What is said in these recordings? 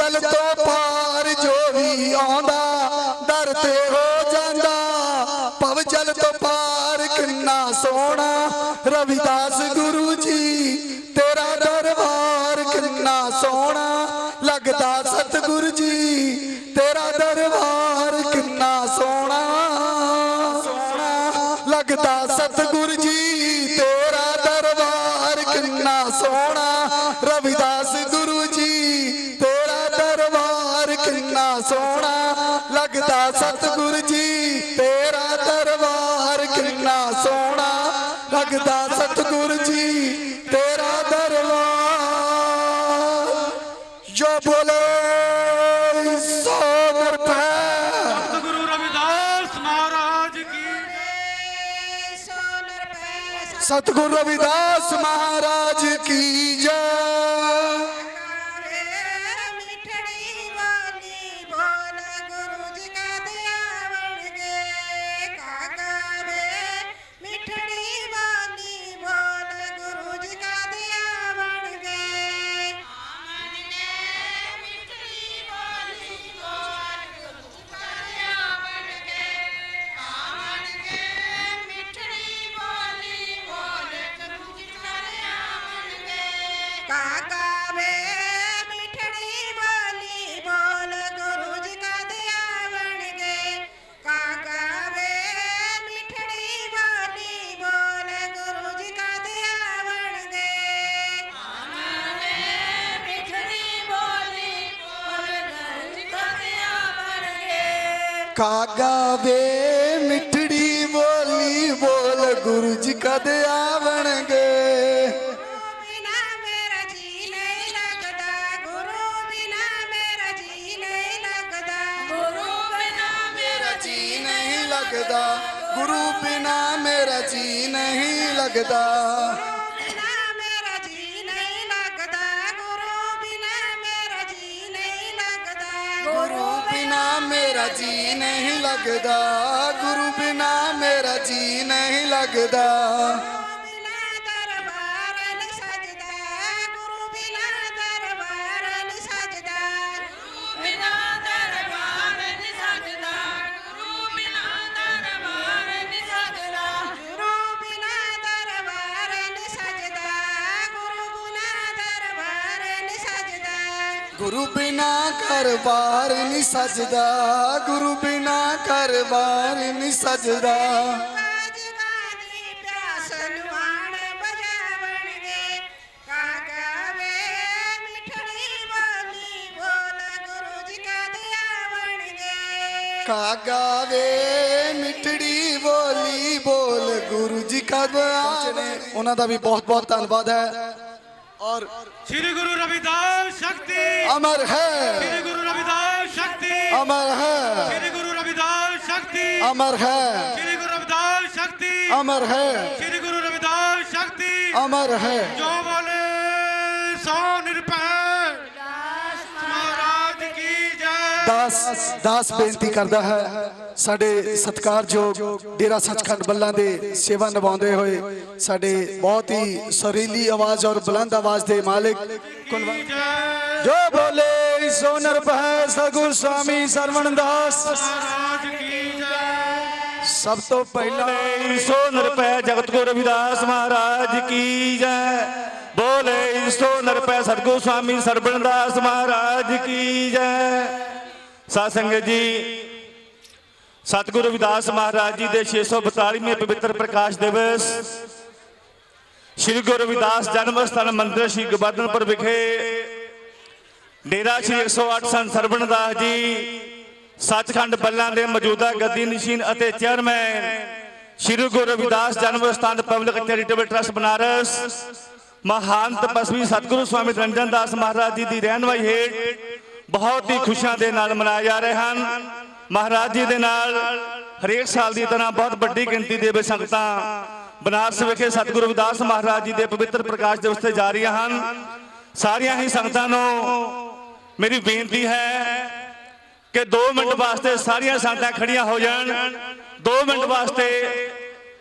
जल तो पार जो भी आंदा दर ते हो जांदा। भव जल तो पार किन्ना सोहना रविदास गुरु जी तेरा दरबार किन्ना सोहना लगदा सतगुरु जी तेरा दरबार किन्ना सोहना लगदा सतगुरु जी तेरा दरबार किन्ना सोहना रविदास गुरु जी तेरा दरबार किन्ना सोहना लगदा सतगुरु जी तेरा दरबार किन्ना सोहना लगदा सतगुरु जी तेरा दरबार। जो बोले सो सतगुरु रविदास महाराज की, सतगुरु रविदास महाराज की जय। कागा वे मिठड़ी बोली बोल गुरु जी का दया बन गए। बिना मेरा जी नहीं लगता, गुरु बिना मेरा जी नहीं लगता, गुरु बिना मेरा जी नहीं लगता, गुरु बिना मेरा जी नहीं लगता, बिना मेरा जी नहीं लगता, गुरु बिना मेरा जी नहीं लगता, गुरु बिना मेरा जी नहीं लगता, गुरु बिना मेरा जी नहीं लगता। बिना दरबार न सजदा, गुरु बिना दरबार न सजदा, बिना दरबार न सजदा, गुरु बिना दरबार न सजदा, गुरु बिना दरबार न सजदा, गुरु बिना दरबार न सजदा, गुरु बिना करबार नहीं सजदा, गुरु बिना करबार नहीं सजदा। काज गानी प्यास लुआण बजावण गे, कागा वे मिठड़ी बोली बोल गुरु जी का दयावण गे। कागा वे मिठड़ी बोली बोल गुरु जी का दया। उन्हां दा भी बहुत बहुत धन्यवाद है। और श्री गुरु रविदास शक्ति अमर है, श्री गुरु रविदास शक्ति अमर है, श्री गुरु रविदास शक्ति अमर है, श्री गुरु रविदास शक्ति अमर है, श्री गुरु रविदास शक्ति अमर है। जो बोले सो निरभय महाराज की जय। दास बेनती करता है साडे सत्कारयोग डेरा सचखंड बल्ला दे सेवा निभाते हुए साडे बहुत ही सुरीली आवाज और बुलंद आवाज दे मालिक कुलवंत जो बोले सो निरभय सतगुरु स्वामी सरवणदास महाराज की जय। सब तो पहला सो निरभय जगत गुरु रविदास महाराज की जय। बोले सो निरभय सतगुरु स्वामी सरवणदास महाराज की जय। साध संगत जी, सतगुरु रविदास महाराज जी के 642वें पवित्र प्रकाश दिवस श्री गुरु रविदास जन्म स्थान मंदिर श्री गोवर्धनपुर विखे डेरा श्री 108 संत सरवणदास जी सचखंड बल्ला के मौजूदा गद्दी नशीन और चेयरमैन श्री गुरु रविदास जन्म स्थान पब्लिक चैरिटेबल ट्रस्ट बनारस महान तपस्वी सतगुरु स्वामी रंजन दास महाराज जी की रहनुमाई हेठ बहुत ही खुशियां दे नाल मनाए जा रहे हैं। महाराज जी दे नाल हरेक साल की तरह बहुत बड़ी गिनती दे संगतां बनारस विखे सतगुरु रविदास महाराज जी के पवित्र प्रकाश दिवस से जा रही हैं। सारिया ही संगतां नूं मेरी बेनती है कि 2 मिनट वास्ते सारिया संगतां खड़ियां हो जान। 2 मिनट वास्ते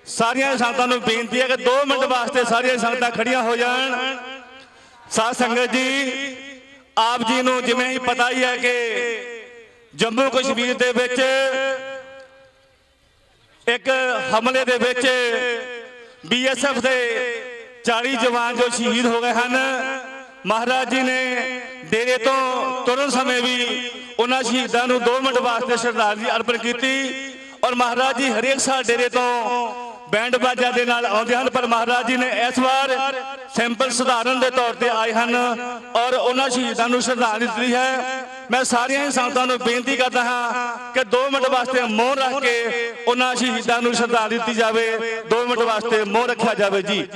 सारिया संगतां नूं बेनती है कि 2 मिनट वास्ते सारिया संगतां खड़ियां हो जान। साध संगत जी, ਆਪ ਜੀ ਨੂੰ ਜਿਵੇਂ ਹੀ ਪਤਾ ਹੀ ਹੈ ਕਿ ਜੰਮੂ ਕਸ਼ਮੀਰ ਦੇ ਵਿੱਚ ਇੱਕ ਹਮਲੇ ਦੇ ਵਿੱਚ BSF ਦੇ 40 ਜਵਾਨ ਜੋ ਸ਼ਹੀਦ ਹੋ ਗਏ ਹਨ। ਮਹਾਰਾਜ ਜੀ ਨੇ ਡੇਰੇ ਤੋਂ ਤੁਰਨ ਸਮੇਂ ਵੀ ਉਹਨਾਂ ਸ਼ਹੀਦਾਂ ਨੂੰ 2 ਮਿੰਟ ਵਾਸਤੇ ਸ਼ਰਧਾਂਜਲੀ ਅਰਪਣ ਕੀਤੀ। ਔਰ ਮਹਾਰਾਜ ਜੀ ਹਰੇਕ ਸਾਲ ਡੇਰੇ ਤੋਂ ਬੈਂਡ ਬਾਜਾ ਦੇ ਨਾਲ ਆਉਂਦੇ ਹਨ, ਪਰ ਮਹਾਰਾਜ ਜੀ ਨੇ ਇਸ ਵਾਰ ਸਿੰਪਲ ਸਧਾਰਨ ਦੇ ਤੌਰ ਤੇ ਆਏ ਹਨ ਔਰ ਉਹਨਾਂ ਸ਼ਹੀਦਾਂ ਨੂੰ ਸ਼ਰਧਾਂਜਲੀ ਦਿੱਤੀ ਹੈ। ਮੈਂ ਸਾਰੀਆਂ ਹੀ ਸੰਗਤਾਂ ਨੂੰ ਬੇਨਤੀ ਕਰਦਾ ਹਾਂ ਕਿ 2 ਮਿੰਟ ਵਾਸਤੇ ਮੌਨ ਰੱਖ ਕੇ ਉਹਨਾਂ ਸ਼ਹੀਦਾਂ ਨੂੰ ਸ਼ਰਧਾਂਜਲੀ ਦਿੱਤੀ ਜਾਵੇ। 2 ਮਿੰਟ ਵਾਸਤੇ ਮੌਨ ਰੱਖਿਆ ਜਾਵੇ ਜੀ।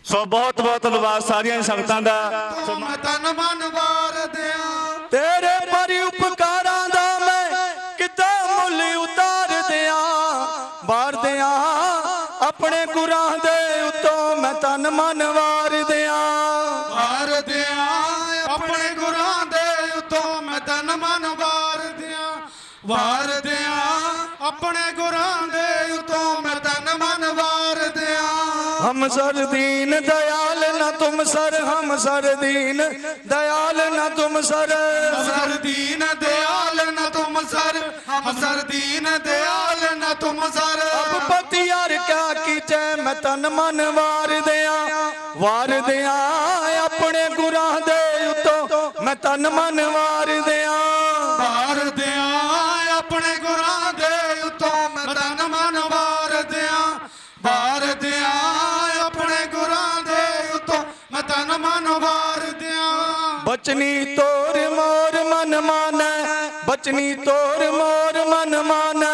ਸੋ ਬਹੁਤ ਬਹੁਤ ਧੰਨਵਾਦ ਸਾਰੀਆਂ ਹੀ ਸੰਗਤਾਂ ਦਾ। ਮੈਂ ਤਨ ਮਨ ਵਾਰ ਦਿਆਂ ਤੇਰੇ ਪਰ ਉਪਕਾਰਾਂ ਦਾ ਮੈਂ ਕਿੱਦਾਂ ਮੁੱਲ ਉਤਾਰ ਦਿਆਂ। ਵਾਰ ਦਿਆਂ ਆਪਣੇ ਗੁਰਾਂ ਦੇ ਉੱਤੋਂ ਮੈਂ ਤਨ ਮਨ ਵਾਰ ਦਿਆਂ। ਵਾਰ ਦਿਆਂ ਆਪਣੇ ਗੁਰਾਂ ਦੇ ਉੱਤੋਂ ਮੈਂ ਤਨ ਮਨ ਵਾਰ ਦਿਆਂ। ਵਾਰ ਦਿਆਂ ਆਪਣੇ ਗੁਰਾਂ ਦੇ ਉੱਤੋਂ ਮੈਂ ਤਨ ਮਨ ਵਾਰ ਦਿਆਂ। हम सर दीन दयाल न तुम सर, हम सर दीन दयाल न तुम सर। सर दीन दयाल न तुम सर, हम सर दीन दयाल न तुम सर। अब पतियार क्या कीचे मैं तन मन वार दिया। वार दिया अपने गुरां दे उत्तों मैं तन मन वार दिया। ਵਾਰ ਦਿਆਂ ਆਪਣੇ ਗੁਰਾਂ ਦੇ ਉੱਤੋਂ ਮੈਂ ਤਨ ਮਨ ਵਾਰ ਦਿਆਂ। ਵਾਰ ਦਿਆਂ ਆਪਣੇ ਗੁਰਾਂ ਦੇ ਉੱਤੋਂ ਮੈਂ ਤਨ ਮਨ ਵਾਰ ਦਿਆਂ। बचनी तोर मोर मन माने, बचनी तोर मोर मन माने।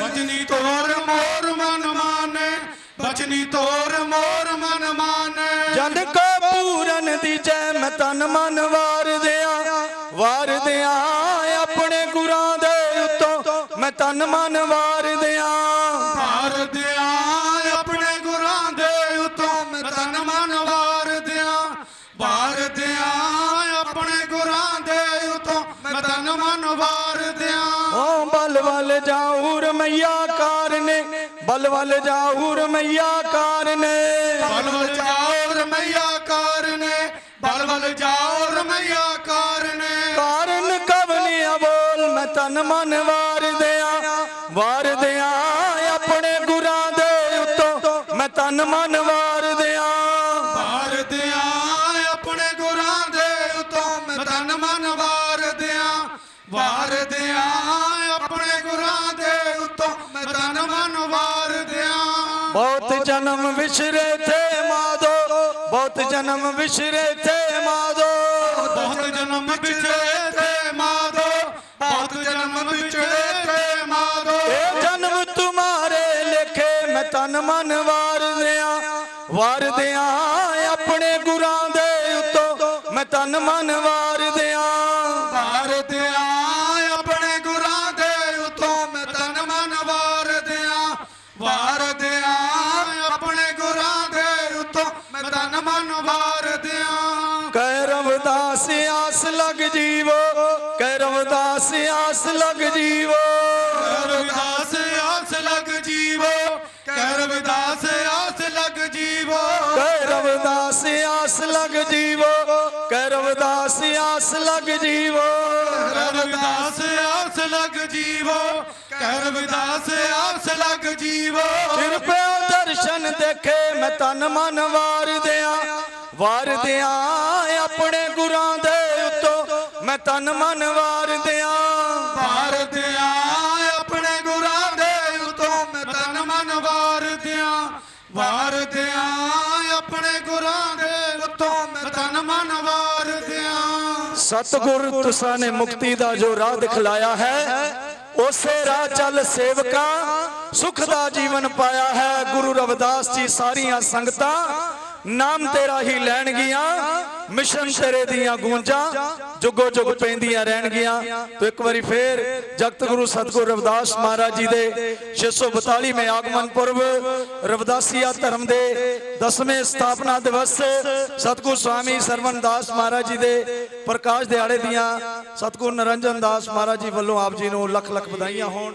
ਬਚਨੀ ਤੋਰ ਮੋਰ ਮਨ ਮਾਨੇ, ਬਚਨੀ ਤੋਰ ਮੋਰ ਮਨ ਮਾਨੇ। जंद को पूरन दीजे मैं तन मन वार दिया। वार दिया अपने गुरां दे उत्तों मैं तन मन वार दिया। ਵਾਰ ਦਿਆਂ ਆਪਣੇ ਗੁਰਾਂ ਦੇ ਉੱਤੋਂ ਮੈਂ ਤਨ ਮਨ ਵਾਰ ਦਿਆਂ। ਵਾਰ ਦਿਆਂ ਆਪਣੇ ਗੁਰਾਂ ਦੇ ਉੱਤੋਂ ਮੈਂ ਤਨ ਮਨ ਵਾਰ ਦਿਆਂ। ओ बल बल जाऊर मैया कारने, बल बल जाऊर मैया कारने। ਬਲ ਬਲ ਜਾਓ ਰਮਈਆ ਕਾਰਨੇ, ਬਲ ਬਲ ਜਾਓ ਰਮਈਆ ਕਾਰਨੇ। कारण कवनिया बोल मैं तन मन वार दिया। वार दिया अपने गुरां दे उत्तों मैं तन मन वार दिया। ਵਾਰ ਦਿਆਂ ਆਪਣੇ ਗੁਰਾਂ ਦੇ ਉੱਤੋਂ ਮੈਂ ਤਨ ਮਨ ਵਾਰ ਦਿਆਂ। ਵਾਰ ਦਿਆਂ ਆਪਣੇ ਗੁਰਾਂ ਦੇ ਉੱਤੋਂ ਮੈਂ ਤਨ ਮਨ ਵਾਰ ਦਿਆਂ। बहुत जन्म विसरे थे माधो, बहुत जन्म विसरे थे माधो। ਬਹੁਤ ਜਨਮ ਵਿਛੜੇ ਤੇ ਮਾਧੋ, ਬਹੁਤ ਜਨਮ ਵਿਛੜੇ ਤੇ ਮਾਧੋ। ए जन्म तुम्हारे लेखे मैं तन मन वार दिया। वार दिया अपने गुरां दे उत्तों मैं तन मन वार दिया। ਵਾਰ ਦਿਆਂ ਆਪਣੇ ਗੁਰਾਂ ਦੇ ਉੱਤੋਂ ਮੈਂ ਤਨ ਮਨ ਵਾਰ ਦਿਆਂ। ਵਾਰ ਦਿਆਂ ਆਪਣੇ ਗੁਰਾਂ ਦੇ ਉੱਤੋਂ ਮੈਂ ਤਨ ਮਨ ਵਾਰ ਦਿਆਂ। कह रविदास आस लग जीवो, कह रविदास आस लग जीवो। ਰਵਿਦਾਸ ਆਸ ਲਗ ਜੀਵੋ, ਕਹਿ ਰਵਿਦਾਸ ਆਸ ਲਗ ਜੀਵੋ। कह रविदास आस लग जीवो, कह रविदास आस लग जीवो। ਰਵਿਦਾਸ ਆਸ ਲਗ ਜੀਵੋ, ਕਹਿ ਰਵਿਦਾਸ ਆਸ ਲਗ ਜੀਵੋ। कृपया दर्शन देखे मैं तन मन वार दिया। वार दिया अपने गुरां दे उत्तों मैं तन मन वार दिया। ਵਾਰ ਦਿਆਂ ਆਪਣੇ ਗੁਰਾਂ ਦੇ ਉੱਤੋਂ ਮੈਂ ਤਨ ਮਨ ਵਾਰ ਦਿਆਂ। ਵਾਰ ਦਿਆਂ ਆਪਣੇ ਗੁਰਾਂ ਦੇ ਉੱਤੋਂ ਮੈਂ ਤਨ ਮਨ ਵਾਰ ਦਿਆਂ। सतगुर तुसा ने मुक्ति दा जो राह दिखलाया है, उसे राह चल सेवका सुख दा जीवन पाया है। गुरु रविदास जी सारियां संगतां नाम तेरा ही लैणगियां, मिशन तेरे दियां गूंजां जुगो जुग पैंदियां रहणगियां। तो एक बारी फिर जगत गुरु सतगुरु रविदास महाराज जी दे 642वें आगमन पुरब रविदासिया धर्म दे 10वें स्थापना दिवस सतगुरु स्वामी सरवण दास महाराज जी दे प्रकाश दिहाड़े दियां सतगुरु निरंजन दास महाराज जी वालों आप जी नूं लख लख बधाइयां होण।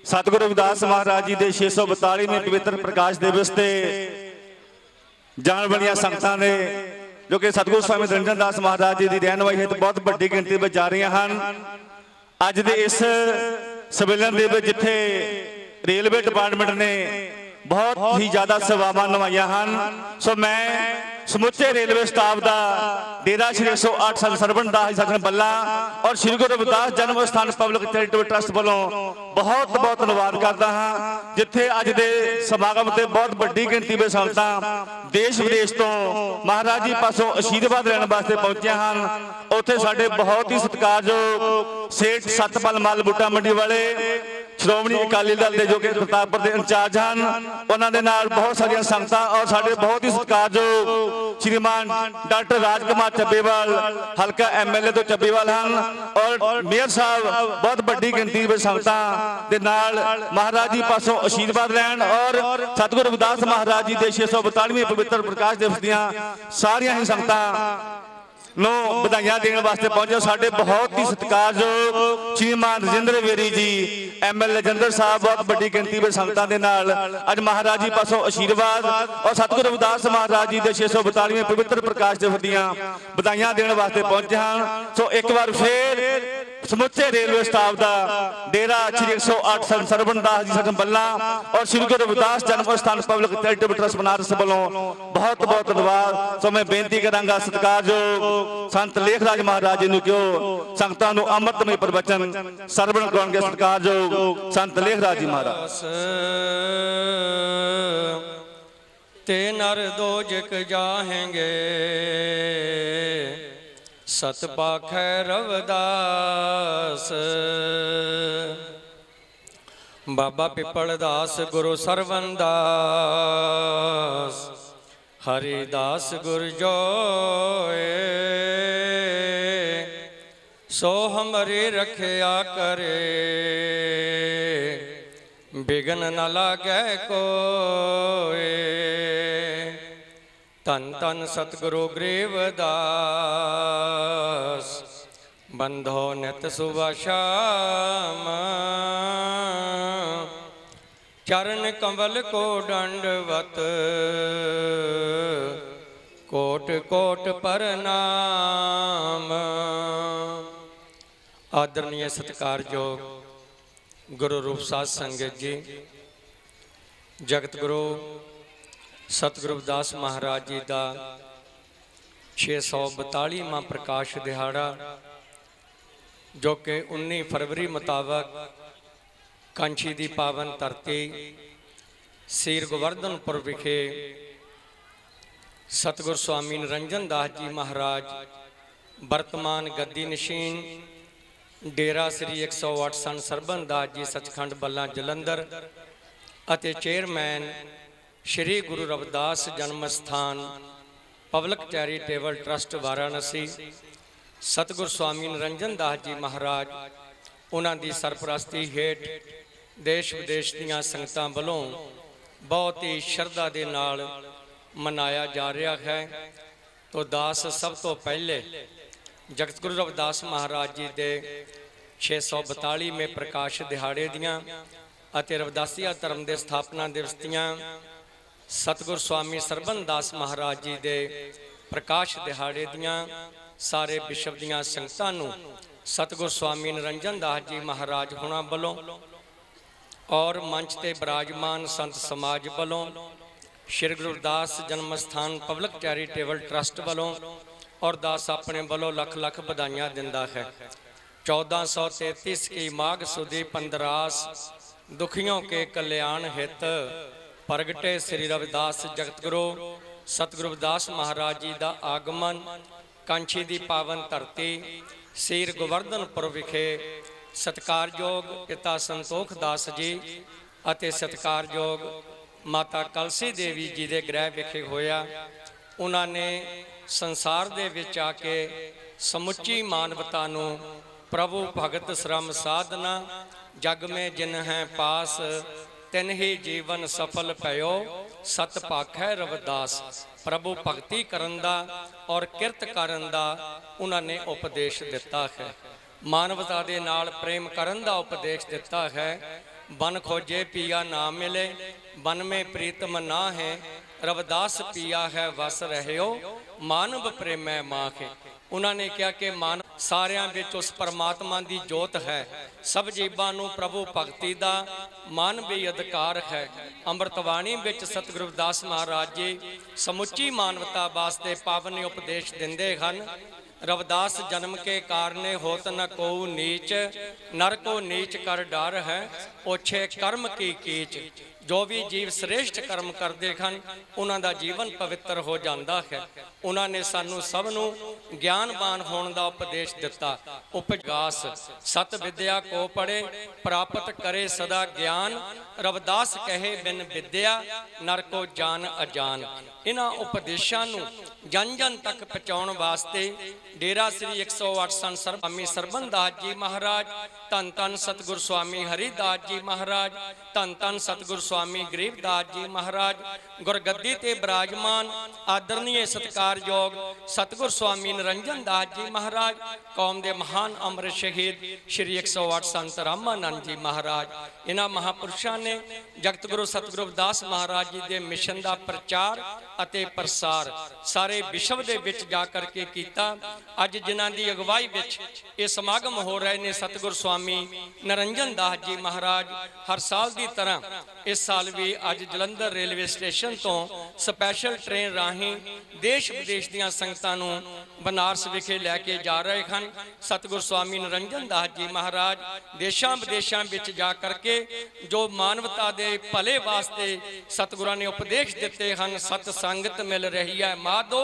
सतगुरु रविदास महाराज जी दे 642वें पवित्र प्रकाश दिवस ते जान वालियां संगतां ने जो कि सतगुरु स्वामी निरंजन दास महाराज जी की रहनुमाई हेतु बहुत बड़ी गिनती में जा रही हैं। अज के इस सम्मेलन के जिथे रेलवे डिपार्टमेंट ने बहुत ही ज्यादा सेवावां निभाइयां हैं। सो मैं समुचे रेलवे स्टाफ का डेरा श्री 108 संत सरवण दास जी सचखंड बल्ला और श्री गुरु रविदास जन्म स्थान पब्लिक चैरिटेबल ट्रस्ट वालों बहुत बहुत धन्यवाद करता हाँ, जिथे अज के समागम से बहुत बड़ी गिनती में संगतां देश विदेश तो महाराज जी पासों आशीर्वाद लैण वास्ते पहुंचिया हैं। उत्थे साडे बहुत ही सत्कारयोग सेठ सतपाल मल बूटा मंडी वाले श्रोमणी अकाली दल के जो कि करतारपुर के इंचार्ज हैं, उन्होंने नाल बहुत सारिया संगतां और साडे बहुत ही सत्कारयोग श्रीमान डॉक्टर राजकुमार ਚੱਬੇਵਾਲ हल्का MLA तो ਚੱਬੇਵਾਲ हैं और मेयर साहब बहुत बड़ी गिनती में संगतां दे नाल महाराज जी पासों आशीर्वाद लैण और सतगुरु रविदास महाराज जी के 642वें पवित्र प्रकाश दिवस दियां सारियां ही संगतां नो बधाइयां देने वास्ते पहुंचे। साडे बहुत ही सत्कारयोग श्रीमान रजिंदर वेरी जी MLA जंदर साहब बहुत बड़ी गिनती में संगतां दे नाल अज महाराज जी पासों आशीर्वाद और सतगुरु रविदास महाराज जी के 642वें पवित्र प्रकाश दिवस दियां बधाइयां देने वास्ते पहुंचे हैं। सो एक बार फिर समुचे रेलवे स्टाफ का डेरा श्री 108 संत सरवण दास जी सचखंड बल्ला और श्री गुरु रविदास जन्म स्थान पब्लिक चैरिटेबल ट्रस्ट बनारस वालों बहुत बहुत धन्यवाद। सो मैं बेनती करांगा सत्कारयोग संत लेखराज महाराज जी क्यों संगतां नूं अमृतमय प्रवचन सरवण कराउणगे। सत्कारयोग संत लेखराज जी महाराज। ते नर दो जिक जाहेंगे सत पाखै रविदास। बाबा पिपल दास गुरु सरवण दास हरिदास गुरु जोए सो हमरी रखया करे बिघन न लागे कोए। तन तन सतगुरु गरीबदास बंधो नित सुबह शाम चरण कमल को दंडवत कोट कोट प्रणाम। आदरणीय सत्कारयोग गुरु रूप साध संगत जी, जगत गुरु सतगुरु रविदास महाराज जी का 642वां प्रकाश दिहाड़ा जो कि 19 फरवरी मुताबक कांची की पावन धरती सीर गोवर्धनपुर विखे सतगुरु स्वामी निरंजन दास जी महाराज वर्तमान गद्दी नशीन डेरा श्री 108 संत सरवण दास जी सचखंड बल्ला जलंधर अते चेयरमैन श्री गुरु रविदास जन्म स्थान पब्लिक चैरिटेबल ट्रस्ट वाराणसी सतगुरु स्वामी निरंजन दास जी महाराज उन्हां दी सरपरस्ती हेठ देश विदेश दीआं संगतां वालों बहुत ही श्रद्धा दे नाल मनाया जा रहा है। तो दास सब तो पहले जगत गुरु रविदास महाराज जी दे 642वें प्रकाश दिहाड़े दियां अते रविदासिया धर्म दे स्थापना दिवस दियां सतगुरु स्वामी सरवण दास महाराज जी दे प्रकाश दिहाड़े दियां सारे विश्व दियां संगतां नूं सतगुरु स्वामी निरंजन दास जी महाराज होना वालों और मंच ते विराजमान संत समाज वालों श्री गुरु रविदास जन्म स्थान पब्लिक चैरिटेबल ट्रस्ट वालों और दास अपने वालों लख लख बधाइयां दिंदा है। 1433 की माघ सुदी 15 दुखियों के कल्याण हित प्रगटे श्री रविदास जगत गुरु सतगुरु रविदास महाराज जी का आगमन कांची की पावन धरती सीर गोवर्धनपुर विखे सत्कारयोग पिता संतोख दास जी अते सत्कारयोग माता कलसी देवी जी के गृह विखे होया। ਉਹਨਾਂ ਨੇ ਸੰਸਾਰ ਦੇ ਵਿੱਚ ਆ ਕੇ ਸਮੁੱਚੀ ਮਾਨਵਤਾ ਨੂੰ ਪ੍ਰਭੂ ਭਗਤ ਸ਼ਰਮ ਸਾਧਨਾ ਜਗ ਮੇ ਜਿਨ ਹੈ ਪਾਸ ਤਿਨ ਹੀ ਜੀਵਨ ਸਫਲ ਭਇਓ ਸਤ ਭਾਖੈ ਰਵਿਦਾਸ। ਪ੍ਰਭੂ ਭਗਤੀ ਕਰਨ ਦਾ ਔਰ ਕਿਰਤ ਕਰਨ ਦਾ ਉਹਨਾਂ ਨੇ ਉਪਦੇਸ਼ ਦਿੱਤਾ ਹੈ। ਮਾਨਵਤਾ ਦੇ ਨਾਲ ਪ੍ਰੇਮ ਕਰਨ ਦਾ ਉਪਦੇਸ਼ ਦਿੱਤਾ ਹੈ। ਬਨ ਖੋਜੇ ਪੀਆ ਨਾ ਮਿਲੇ ਬਨ ਮੇ ਪ੍ਰੀਤਮ ਨਾ ਹੈ ਰਵਿਦਾਸ ਪੀਆ ਹੈ ਵਸ ਰਹਿਓ ਮਾਨਵ ਪ੍ਰੇਮੈ ਮਾਖੇ। ਉਹਨਾਂ ਨੇ ਕਿਹਾ ਕਿ ਮਾਨਵ ਸਾਰਿਆਂ ਵਿੱਚ ਉਸ ਪਰਮਾਤਮਾ ਦੀ ਜੋਤ ਹੈ। ਸਭ ਜੀਵਾਂ ਨੂੰ ਪ੍ਰਭੂ ਭਗਤੀ ਦਾ ਮਾਨਵੀ ਅਧਿਕਾਰ ਹੈ। ਅੰਮ੍ਰਿਤਵਾਣੀ ਵਿੱਚ ਸਤਿਗੁਰੂ ਰਵਿਦਾਸ ਮਹਾਰਾਜ ਜੀ ਸਮੁੱਚੀ ਮਾਨਵਤਾ ਵਾਸਤੇ ਪਾਵਨ ਉਪਦੇਸ਼ ਦਿੰਦੇ ਹਨ। रविदास जन्म के कारणे होत न को नीच नर को नीच कर डर है ओछे कर्म की कीच। जो भी जीव श्रेष्ठ कर्म करते हैं उन्हों जीवन पवित्र हो जाता है। उन्होंने सानू सब नू ज्ञानवान होने का उपदेश दिता। उपगास सत विद्या को पढ़े प्राप्त करे सदा ज्ञान रविदास कहे बिन विद्या नर को जान अजान। इन्हां उपदेशों नू जन जन तक पहुँचाने वास्ते डेरा श्री 108 संत स्वामी सरबन दास जी महाराज, धन धन सतगुर स्वामी हरिदास जी महाराज, धन धन सतगुर स्वामी गरीबदास जी महाराज, गुरगद्दी ते विराजमान आदरणीय सत्कारयोग सतगुर स्वामी निरंजन दास जी महाराज, कौम के महान अमृत शहीद श्री 108 संत रामानंद जी महाराज। इन्हां महापुरुषों ने जगत गुरु सतगुरु रविदास महाराज जी के मिशन का प्रचार ਅਤੇ ਪ੍ਰਸਾਰ ਸਾਰੇ ਵਿਸ਼ਵ ਦੇ ਵਿੱਚ ਜਾ ਕਰਕੇ ਕੀਤਾ। ਅੱਜ ਜਿਨ੍ਹਾਂ ਦੀ ਅਗਵਾਈ ਵਿੱਚ ਇਹ ਸਮਾਗਮ ਹੋ ਰਹੇ ਨੇ ਸਤਿਗੁਰ ਸਵਾਮੀ ਨਿਰੰਜਨ ਦਾਸ ਜੀ ਮਹਾਰਾਜ, ਹਰ ਸਾਲ ਦੀ ਤਰ੍ਹਾਂ ਇਸ ਸਾਲ ਵੀ ਅੱਜ ਜਲੰਧਰ ਰੇਲਵੇ ਸਟੇਸ਼ਨ ਤੋਂ ਸਪੈਸ਼ਲ ਟ੍ਰੇਨ ਰਾਹੀਂ ਦੇਸ਼ ਵਿਦੇਸ਼ ਦੀਆਂ ਸੰਗਤਾਂ ਨੂੰ ਬਨਾਰਸ ਵਿਖੇ ਲੈ ਕੇ ਜਾ ਰਹੇ ਹਨ। ਸਤਿਗੁਰ ਸਵਾਮੀ ਨਿਰੰਜਨ ਦਾਸ ਜੀ ਮਹਾਰਾਜ ਦੇਸ਼ਾਂ ਵਿਦੇਸ਼ਾਂ ਵਿੱਚ ਜਾ ਕਰਕੇ ਜੋ ਮਾਨਵਤਾ ਦੇ ਭਲੇ ਵਾਸਤੇ ਸਤਿਗੁਰਾਂ ਨੇ ਉਪਦੇਸ਼ ਦਿੱਤੇ ਹਨ। ਸਤ संगत मिल रही है माधो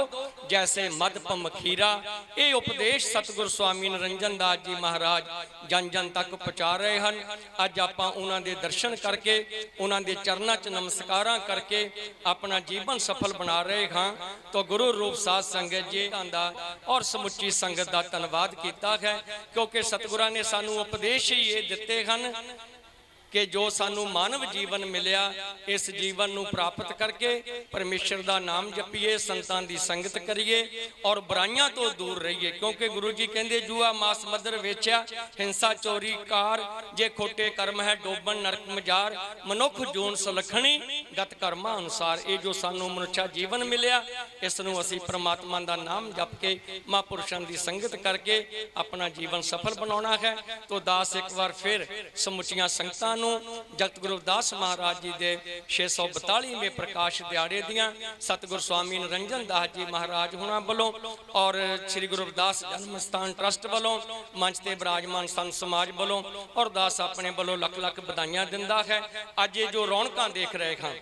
जैसे मधपम खीरा। ये उपदेश सतगुर स्वामी निरंजन दास जी महाराज जन जन तक पहुँचा रहे हैं। अज आपां उन्हां दे दर्शन करके उन्हां दे चरनां च नमस्कारां करके अपना जीवन सफल बना रहे हाँ। तो गुरु रूप साध संगत जी दा और समुची संगत का धन्यवाद किया है, क्योंकि सतगुरां ने सानू उपदेश ही ये दिते हैं कि जो सानू मानव जीवन मिलिया इस जीवन नू प्राप्त करके परमेश्वर का नाम जपीए, संतां दी संगत करिए और बुराइयां तो दूर रहिए। क्योंकि गुरु जी कहते जुआ मास मदर वेचा हिंसा चोरी कार जे खोटे कर्म है डोबन नरक मजार मनुख जून सुलखणी गत कर्मा अनुसार। ये जो सानू मनुष्य जीवन मिलिया इस नू असी परमात्मा का नाम जप के महापुरुषों की संगत करके अपना जीवन सफल बनाना है। तो दास एक बार फिर समुचिया संगतां जगत गुरु रविदास महाराज जी के 642वें प्रकाश दिहाड़े दियां सतगुर स्वामी निरंजन दास जी महाराज होना वालों और श्री गुरु रविदास जन्म स्थान ट्रस्ट वालों मंच के विराजमान संत समाज वालों और दास अपने वालों लख लख बधाइयां दिंदा है। अज ये जो रौनकां देख रहे हैं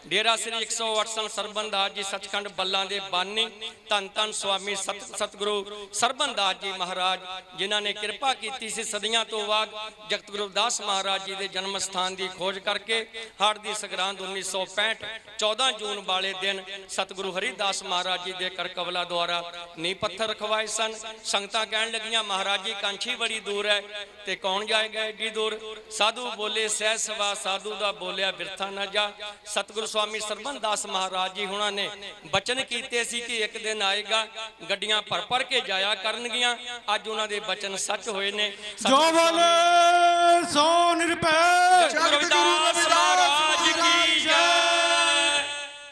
डेरा श्री 108 संत सरबन दास जी सचखंड बल्लां दे बानी धन धन स्वामी सतगुरु सरबन दास जी महाराज जिन्हां ने कृपा की सी सदियां तो बाद जगत गुरु रविदास महाराज जी के जन्म स्थान की खोज करके हाड़ की संग्रांद 1965 14 जून वाले दिन सतगुरु हरिदास महाराज जी के करकवला द्वारा नींह पत्थर रखवाए सन। संगतां कहन लगियां महाराज जी कांछी बड़ी दूर है ते कौन जाएगा एडी दूर। साधु बोले सह सवा साधु दा बोलिया बिरथा न जा। सतगुरु स्वामी सरबन दास महाराज जी हुणा ने बचन कीते सी कि एक दिन आएगा गड्डियां भर भर के जाया करनगियां। अज उन्हां दे बचन सच होए ने। जो बोले सो निरभय रविदास महाराज की जय।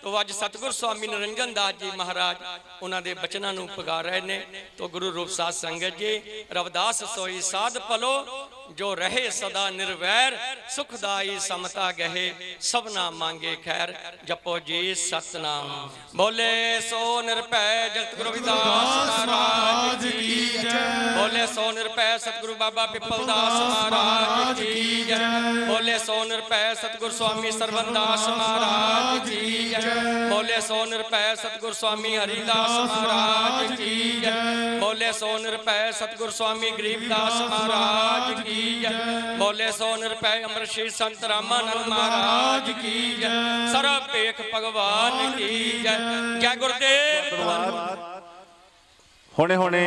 तो अज सतगुर स्वामी निरंजन दास जी महाराज उन्हां दे बचनां नूं पगा रहे ने। तो गुरु रूप साध संगत जी रविदास सोई साध पलो जो रहे सदा निर्वैर सुखदाई समता गहे सबना मांगे खैर। जपो जी सतनाम बोले सो निरभय जगत गुरु रविदास महाराज की जय। बोले सो निरभय सतगुरु बाबा पिपलदास महाराज की जय। बोले सो निरभय सतगुरु स्वामी सरबन दास महाराज की जय। बोले सो निरभय सतगुरु स्वामी हरिदास महाराज की जय। बोले सो निरभय सतगुरु स्वामी गरीबदास महाराज की जय। बोले सो निरभय अमृतशीर संत रामानंद महाराज की जय। सर्व पेख भगवान की जय। जय गुरुदेव। ਹੁਣੇ ਹੁਣੇ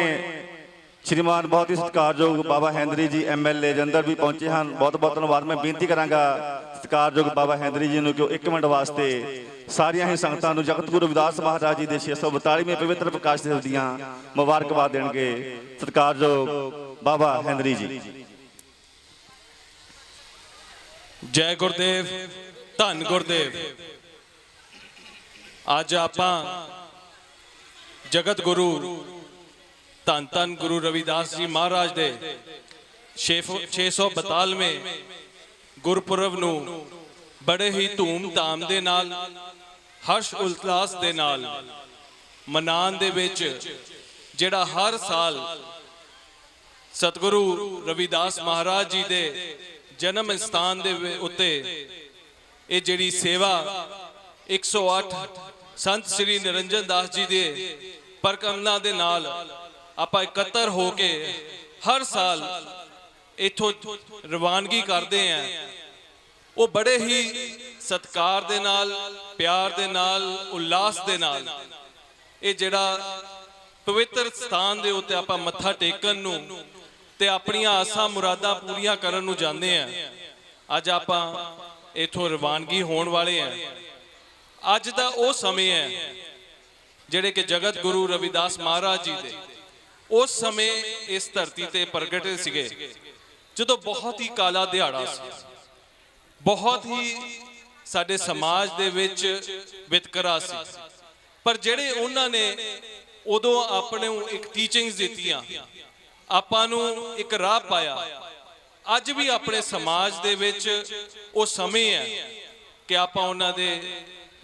ਸ਼੍ਰੀਮਾਨ ਬਹੁਤ ਹੀ ਸਤਿਕਾਰਯੋਗ ਬਾਬਾ ਹੈਂਦਰੀ ਜੀ ਐਮਐਲਏ ਜਲੰਧਰ ਵੀ ਪਹੁੰਚੇ ਹਨ। ਬਹੁਤ ਬਹੁਤ ਧੰਨਵਾਦ। ਮੈਂ ਬੇਨਤੀ ਕਰਾਂਗਾ ਸਤਿਕਾਰਯੋਗ ਬਾਬਾ ਹੈਂਦਰੀ ਜੀ ਨੂੰ ਕਿ ਉਹ 1 ਮਿੰਟ ਵਾਸਤੇ ਸਾਰੀਆਂ ਹੀ ਸੰਗਤਾਂ ਨੂੰ ਜਗਤ ਗੁਰੂ ਰਵਿਦਾਸ ਮਹਾਰਾਜ ਜੀ ਦੇ 642ਵੇਂ ਪਵਿੱਤਰ ਪ੍ਰਕਾਸ਼ ਦਿਵਸ ਦੀਆਂ ਮੁਬਾਰਕਬਾਦ ਦੇਣਗੇ। ਸਤਿਕਾਰਯੋਗ ਬਾਬਾ ਹੈਂਦਰੀ ਜੀ। ਜੈ ਗੁਰਦੇਵ, ਧੰਨ ਗੁਰਦੇਵ। ਅੱਜ ਆਪਾਂ ਜਗਤ ਗੁਰੂ ਧੰਨ ਧੰਨ ਗੁਰੂ ਰਵਿਦਾਸ ਜੀ ਮਹਾਰਾਜ ਦੇ 642ਵੇਂ ਗੁਰਪੁਰਬ ਨੂੰ ਬੜੇ ਹੀ ਧੂਮ-ਧਾਮ ਦੇ ਨਾਲ, ਹਰਸ਼ ਉਲਾਸ ਦੇ ਨਾਲ ਮਨਾਉਣ ਦੇ ਵਿੱਚ, ਜਿਹੜਾ ਹਰ ਸਾਲ ਸਤਿਗੁਰੂ ਰਵਿਦਾਸ ਮਹਾਰਾਜ ਜੀ ਦੇ ਜਨਮ ਸਥਾਨ ਦੇ ਉੱਤੇ ਇਹ ਜਿਹੜੀ ਸੇਵਾ 108 ਸੰਤ ਸ੍ਰੀ ਨਿਰੰਜਨ ਦਾਸ ਜੀ ਦੇ ਪਰਕਰਮਾਂ ਦੇ ਨਾਲ ਆਪਾਂ ਇਕੱਤਰ ਹੋ ਕੇ ਹਰ ਸਾਲ ਇਥੋਂ ਰਵਾਨਗੀ ਕਰਦੇ ਆਂ। ਉਹ ਬੜੇ ਹੀ ਸਤਿਕਾਰ ਦੇ ਨਾਲ, ਪਿਆਰ ਦੇ ਨਾਲ, ਉਲਾਸ ਦੇ ਨਾਲ ਇਹ ਜਿਹੜਾ ਪਵਿੱਤਰ ਸਥਾਨ ਦੇ ਉੱਤੇ ਆਪਾਂ ਮੱਥਾ ਟੇਕਣ ਨੂੰ ਤੇ ਆਪਣੀਆਂ ਆਸਾਂ ਮੁਰਾਦਾਂ ਪੂਰੀਆਂ ਕਰਨ ਨੂੰ ਜਾਂਦੇ ਆਂ। ਅੱਜ ਆਪਾਂ ਇਥੋਂ ਰਵਾਨਗੀ ਹੋਣ ਵਾਲੇ ਆਂ। ਅੱਜ ਦਾ ਉਹ ਸਮੇਂ ਹੈ ਜਿਹੜੇ ਕਿ ਜਗਤ ਗੁਰੂ ਰਵਿਦਾਸ ਮਹਾਰਾਜ ਜੀ ਦੇ ਉਸ ਸਮੇਂ ਇਸ ਧਰਤੀ ਤੇ ਪ੍ਰਗਟੇ ਸੀਗੇ, ਜਦੋਂ ਬਹੁਤ ਹੀ ਕਾਲਾ ਦਿਹਾੜਾ ਸੀ, ਬਹੁਤ ਹੀ ਸਾਡੇ ਸਮਾਜ ਦੇ ਵਿੱਚ ਵਿਤਕਰਾ ਸੀ। ਪਰ ਜਿਹੜੇ ਉਹਨਾਂ ਨੇ ਉਦੋਂ ਆਪਣੇ ਨੂੰ ਇੱਕ ਟੀਚਿੰਗਸ ਦਿੱਤੀਆਂ, ਆਪਾਂ ਨੂੰ ਇੱਕ ਰਾਹ ਪਾਇਆ, ਅੱਜ ਵੀ ਆਪਣੇ ਸਮਾਜ ਦੇ ਵਿੱਚ ਉਹ ਸਮੇਂ ਹੈ ਕਿ ਆਪਾਂ ਉਹਨਾਂ ਦੇ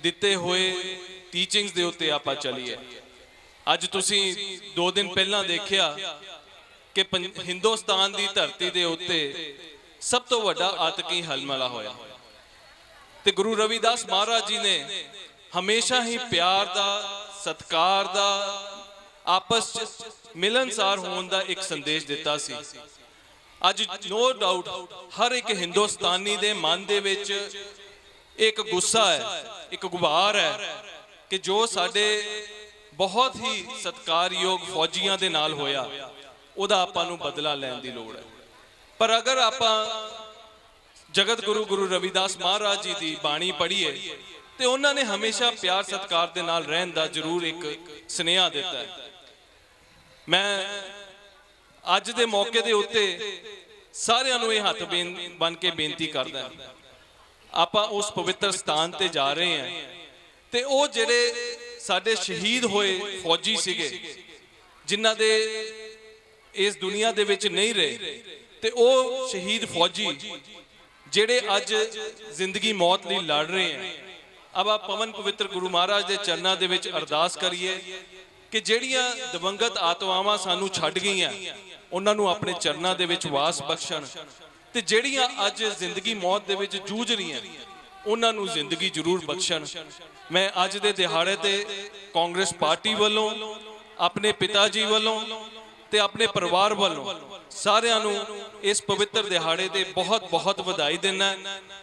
ਦਿੱਤੇ ਹੋਏ ਟੀਚਿੰਗਸ ਦੇ ਉੱਤੇ ਆਪਾਂ ਚੱਲੀਏ। ਅੱਜ ਤੁਸੀਂ 2 ਦਿਨ ਪਹਿਲਾਂ ਦੇਖਿਆ ਕਿ ਹਿੰਦੁਸਤਾਨ ਦੀ ਧਰਤੀ ਦੇ ਉੱਤੇ ਸਭ ਤੋਂ ਵੱਡਾ ਆਤੰਕੀ ਹਮਲਾ ਹੋਇਆ ਤੇ ਗੁਰੂ ਰਵਿਦਾਸ ਮਹਾਰਾਜ ਜੀ ਨੇ ਹਮੇਸ਼ਾ ਹੀ ਪਿਆਰ ਦਾ, ਸਤਿਕਾਰ ਦਾ, ਆਪਸ ਚ ਮਿਲਨਸਾਰ ਹੋਣ ਦਾ ਇੱਕ ਸੰਦੇਸ਼ ਦਿੱਤਾ ਸੀ। ਅੱਜ ਨੋ ਡਾਊਟ ਹਰ ਇੱਕ ਹਿੰਦੁਸਤਾਨੀ ਦੇ ਮਨ ਦੇ ਵਿੱਚ ਇੱਕ ਗੁੱਸਾ ਹੈ, ਇੱਕ ਗੁਬਾਰ ਹੈ ਕਿ ਜੋ ਸਾਡੇ ਬਹੁਤ ਹੀ ਸਤਿਕਾਰਯੋਗ ਫੌਜੀਆਂ ਦੇ ਨਾਲ ਹੋਇਆ, ਉਹਦਾ ਆਪਾਂ ਨੂੰ ਬਦਲਾ ਲੈਣ ਦੀ ਲੋੜ ਹੈ। ਪਰ ਅਗਰ ਆਪਾਂ ਜਗਤ ਗੁਰੂ ਗੁਰੂ ਰਵਿਦਾਸ ਮਹਾਰਾਜ ਜੀ ਦੀ ਬਾਣੀ ਪੜ੍ਹੀਏ ਤੇ ਉਹਨਾਂ ਨੇ ਹਮੇਸ਼ਾ ਪਿਆਰ ਸਤਿਕਾਰ ਦੇ ਨਾਲ ਰਹਿਣ ਦਾ ਜ਼ਰੂਰ ਇੱਕ ਸੁਨੇਹਾ ਦਿੱਤਾ ਹੈ। ਮੈਂ ਅੱਜ ਦੇ ਮੌਕੇ ਦੇ ਉੱਤੇ ਸਾਰਿਆਂ ਨੂੰ ਇਹ ਹੱਥ ਬਨ ਕੇ ਬੇਨਤੀ ਕਰਦਾ, ਆਪਾਂ ਉਸ ਪਵਿੱਤਰ ਸਥਾਨ ਤੇ ਜਾ ਰਹੇ ਹਾਂ ਤੇ ਉਹ ਜਿਹੜੇ ਸਾਡੇ ਸ਼ਹੀਦ ਹੋਏ ਫੌਜੀ ਸੀਗੇ, ਜਿਨ੍ਹਾਂ ਦੇ ਇਸ ਦੁਨੀਆ ਦੇ ਵਿੱਚ ਨਹੀਂ ਰਹੇ, ਤੇ ਉਹ ਸ਼ਹੀਦ ਫੌਜੀ ਜਿਹੜੇ ਅੱਜ ਜ਼ਿੰਦਗੀ ਮੌਤ ਲਈ ਲੜ ਰਹੇ ਹਨ, ਆਪਾਂ ਪਵਨ ਪਵਿੱਤਰ ਗੁਰੂ ਮਹਾਰਾਜ ਦੇ ਚਰਨਾਂ ਦੇ ਵਿੱਚ ਅਰਦਾਸ ਕਰੀਏ ਕਿ ਜਿਹੜੀਆਂ ਦਿਵੰਗਤ ਆਤਮਾਵਾਂ ਸਾਨੂੰ ਛੱਡ ਗਈਆਂ, ਉਹਨਾਂ ਨੂੰ ਆਪਣੇ ਚਰਨਾਂ ਦੇ ਵਿੱਚ ਵਾਸ ਬਖਸ਼ਣ, ਤੇ ਜਿਹੜੀਆਂ ਅੱਜ ਜ਼ਿੰਦਗੀ ਮੌਤ ਦੇ ਵਿੱਚ ਜੂਝ ਰਹੀਆਂ, ਉਹਨਾਂ ਨੂੰ ਜ਼ਿੰਦਗੀ ਜ਼ਰੂਰ ਬਖਸ਼ਣ। ਮੈਂ ਅੱਜ ਦੇ ਦਿਹਾੜੇ ਤੇ ਕਾਂਗਰਸ ਪਾਰਟੀ ਵੱਲੋਂ, ਆਪਣੇ ਪਿਤਾ ਜੀ ਵੱਲੋਂ ਤੇ ਆਪਣੇ ਪਰਿਵਾਰ ਵੱਲੋਂ ਸਾਰਿਆਂ ਨੂੰ ਇਸ ਪਵਿੱਤਰ ਦਿਹਾੜੇ ਤੇ ਬਹੁਤ ਬਹੁਤ ਵਧਾਈ ਦਿੰਦਾ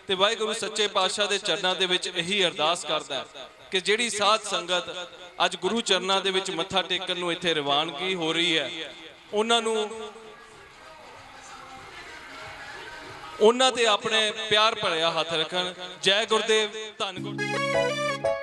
ਤੇ ਵਾਹਿਗੁਰੂ ਸੱਚੇ ਪਾਤਸ਼ਾਹ ਦੇ ਚਰਨਾਂ ਦੇ ਵਿੱਚ ਇਹੀ ਅਰਦਾਸ ਕਰਦਾ ਕਿ ਜਿਹੜੀ ਸਾਧ ਸੰਗਤ ਅੱਜ ਗੁਰੂ ਚਰਨਾਂ ਦੇ ਵਿੱਚ ਮੱਥਾ ਟੇਕਣ ਨੂੰ ਇੱਥੇ ਰਵਾਨਗੀ ਹੋ ਰਹੀ ਹੈ, ਉਹਨਾਂ ਤੇ ਆਪਣੇ ਪਿਆਰ ਭਰਿਆ ਹੱਥ ਰੱਖਣ। ਜੈ ਗੁਰਦੇਵ, ਧੰਨ ਗੁਰਦੇਵ।